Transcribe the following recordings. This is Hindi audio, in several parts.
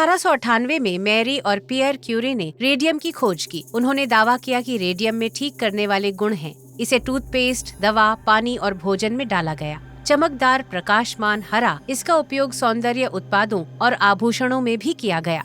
1898 में मैरी और पियर क्यूरी ने रेडियम की खोज की। उन्होंने दावा किया कि रेडियम में ठीक करने वाले गुण हैं। इसे टूथपेस्ट, दवा, पानी और भोजन में डाला गया। चमकदार, प्रकाशमान हरा इसका उपयोग सौंदर्य उत्पादों और आभूषणों में भी किया गया।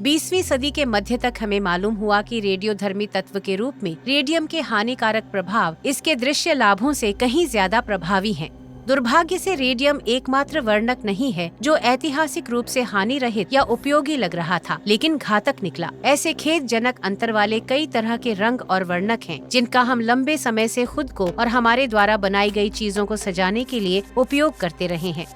20वीं सदी के मध्य तक हमें मालूम हुआ कि रेडियोधर्मी तत्व के रूप में रेडियम के हानिकारक प्रभाव इसके दृश्य लाभों से कहीं ज्यादा प्रभावी हैं। दुर्भाग्य से रेडियम एकमात्र वर्णक नहीं है जो ऐतिहासिक रूप से हानि रहित या उपयोगी लग रहा था, लेकिन घातक निकला। ऐसे खेदजनक अंतर वाले कई तरह के रंग और वर्णक हैं, जिनका हम लंबे समय से खुद को और हमारे द्वारा बनाई गई चीजों को सजाने के लिए उपयोग करते रहे हैं।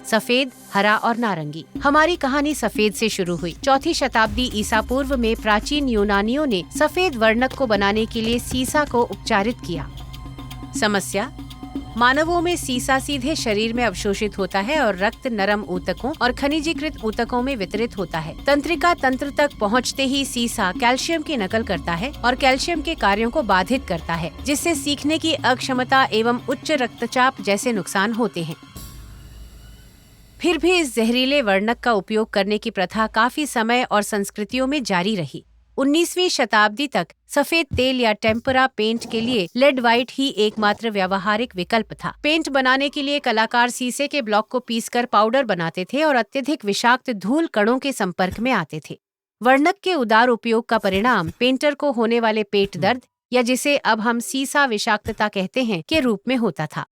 सफेद, हरा और नारंगी। हमारी कहानी सफेद से शुरू हुई। 4वीं शताब्दी ईसा पूर्व में प्राचीन यूनानियों ने सफेद वर्णक को बनाने के लिए सीसा को उपचारित किया। समस्या: मानवों में सीसा सीधे शरीर में अवशोषित होता है और रक्त नरम ऊतकों और खनिजीकृत ऊतकों में वितरित होता है। तंत्रिका तंत्र तक पहुंचते ही सीसा कैल्शियम की नकल करता है और कैल्शियम के कार्यों को बाधित करता है, जिससे सीखने की अक्षमता एवं उच्च रक्तचाप जैसे नुकसान होते हैं। फिर भी इस जहरीले वर्णक का उपयोग करने की प्रथा काफी समय और संस्कृतियों में जारी रही। 19वीं शताब्दी तक सफेद तेल या टेम्परा पेंट के लिए लेड व्हाइट ही एकमात्र व्यावहारिक विकल्प था। पेंट बनाने के लिए कलाकार सीसे के ब्लॉक को पीसकर पाउडर बनाते थे और अत्यधिक विषाक्त धूल कणों के संपर्क में आते थे। वर्णक के उदार उपयोग का परिणाम पेंटर को होने वाले पेट दर्द, या जिसे अब हम सीसा विषाक्तता कहते हैं, के रूप में होता था।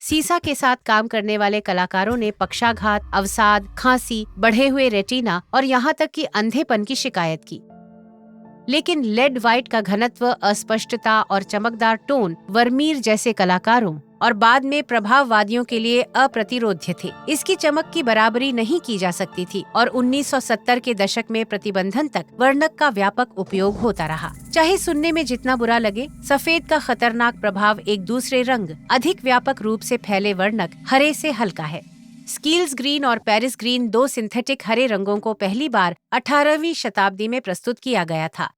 सीसा के साथ काम करने वाले कलाकारों ने पक्षाघात, अवसाद, खांसी, बढ़े हुए रेटिना और यहाँ तक कि अंधेपन की शिकायत की। लेकिन लेड व्हाइट का घनत्व, अस्पष्टता और चमकदार टोन वर्मीर जैसे कलाकारों और बाद में प्रभाववादियों के लिए अप्रतिरोध्य थे। इसकी चमक की बराबरी नहीं की जा सकती थी और 1970 के दशक में प्रतिबंधन तक वर्णक का व्यापक उपयोग होता रहा। चाहे सुनने में जितना बुरा लगे, सफेद का खतरनाक प्रभाव एक दूसरे रंग, अधिक व्यापक रूप से फैले वर्णक हरे से हल्का है। स्कील्स ग्रीन और पेरिस ग्रीन, 2 सिंथेटिक हरे रंगों को पहली बार 18वीं शताब्दी में प्रस्तुत किया गया था।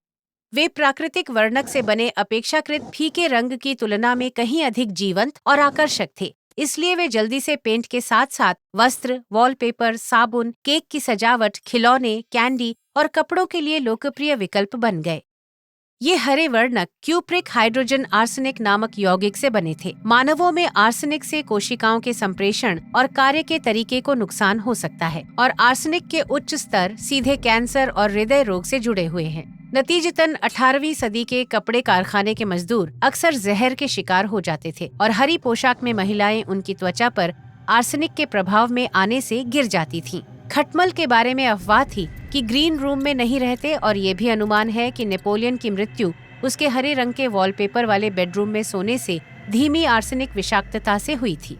वे प्राकृतिक वर्णक से बने अपेक्षाकृत फीके रंग की तुलना में कहीं अधिक जीवंत और आकर्षक थे। इसलिए वे जल्दी से पेंट के साथ साथ वस्त्र, वॉलपेपर, साबुन, केक की सजावट, खिलौने, कैंडी और कपड़ों के लिए लोकप्रिय विकल्प बन गए। ये हरे वर्णक क्यूप्रिक हाइड्रोजन आर्सेनिक नामक यौगिक से बने थे। मानवों में आर्सेनिक से कोशिकाओं के संप्रेषण और कार्य के तरीके को नुकसान हो सकता है और आर्सेनिक के उच्च स्तर सीधे कैंसर और हृदय रोग से जुड़े हुए हैं। नतीजतन 18वीं सदी के कपड़े कारखाने के मजदूर अक्सर जहर के शिकार हो जाते थे और हरी पोशाक में महिलाएं उनकी त्वचा पर आर्सेनिक के प्रभाव में आने से गिर जाती थीं। खटमल के बारे में अफवाह थी कि ग्रीन रूम में नहीं रहते और ये भी अनुमान है कि नेपोलियन की मृत्यु उसके हरे रंग के वॉलपेपर वाले बेडरूम में सोने से धीमी आर्सेनिक विषाक्तता से हुई थी।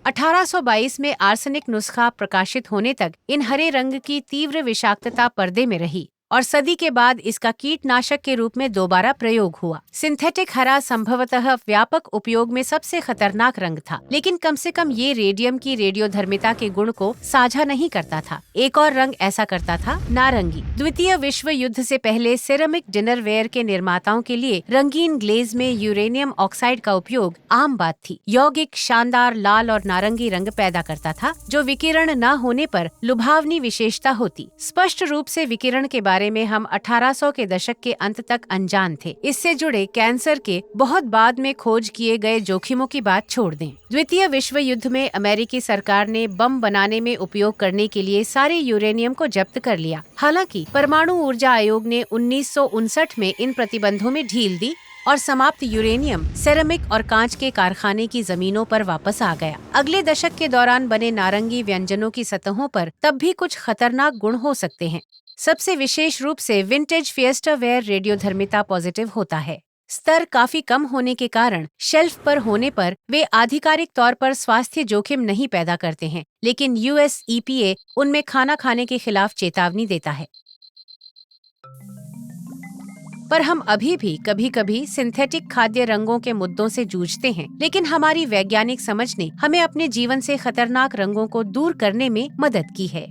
1822 में आर्सेनिक नुस्खा प्रकाशित होने तक इन हरे रंग की तीव्र विषाक्तता पर्दे में रही और सदी के बाद इसका कीटनाशक के रूप में दोबारा प्रयोग हुआ। सिंथेटिक हरा संभवतः व्यापक उपयोग में सबसे खतरनाक रंग था, लेकिन कम से कम ये रेडियम की रेडियोधर्मिता के गुण को साझा नहीं करता था। एक और रंग ऐसा करता था, नारंगी। द्वितीय विश्व युद्ध से पहले सिरेमिक डिनरवेयर के निर्माताओं के लिए रंगीन ग्लेज में यूरेनियम ऑक्साइड का उपयोग आम बात थी। यौगिक शानदार लाल और नारंगी रंग पैदा करता था, जो विकिरण न होने पर लुभावनी विशेषता होती। स्पष्ट रूप से विकिरण के बारे में हम 1800 के दशक के अंत तक अनजान थे। इससे जुड़े कैंसर के बहुत बाद में खोज किए गए जोखिमों की बात छोड़ दें। द्वितीय विश्व युद्ध में अमेरिकी सरकार ने बम बनाने में उपयोग करने के लिए सारे यूरेनियम को जब्त कर लिया। हालांकि परमाणु ऊर्जा आयोग ने 1959 में इन प्रतिबंधों में ढील दी और समाप्त यूरेनियम सेरेमिक और कांच के कारखाने की जमीनों पर वापस आ गया। अगले दशक के दौरान बने नारंगी व्यंजनों की सतहों पर तब भी कुछ खतरनाक गुण हो सकते हैं। सबसे विशेष रूप से विंटेज फिएस्टा वेयर रेडियोधर्मिता पॉजिटिव होता है। स्तर काफी कम होने के कारण शेल्फ पर होने पर वे आधिकारिक तौर पर स्वास्थ्य जोखिम नहीं पैदा करते हैं, लेकिन यूएस ईपीए उनमें खाना खाने के खिलाफ चेतावनी देता है। पर हम अभी भी कभी कभी सिंथेटिक खाद्य रंगों के मुद्दों से जूझते हैं, लेकिन हमारी वैज्ञानिक समझ ने हमें अपने जीवन से खतरनाक रंगों को दूर करने में मदद की है।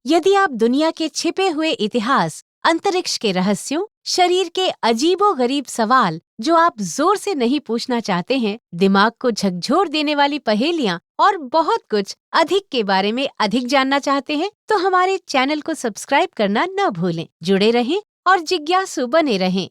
यदि आप दुनिया के छिपे हुए इतिहास अंतरिक्ष के रहस्यों, शरीर के अजीबोगरीब सवाल जो आप जोर से नहीं पूछना चाहते हैं, दिमाग को झकझोर देने वाली पहेलियाँ और बहुत कुछ अधिक के बारे में अधिक जानना चाहते हैं, तो हमारे चैनल को सब्सक्राइब करना न भूलें। जुड़े रहें और जिज्ञासु बने रहें।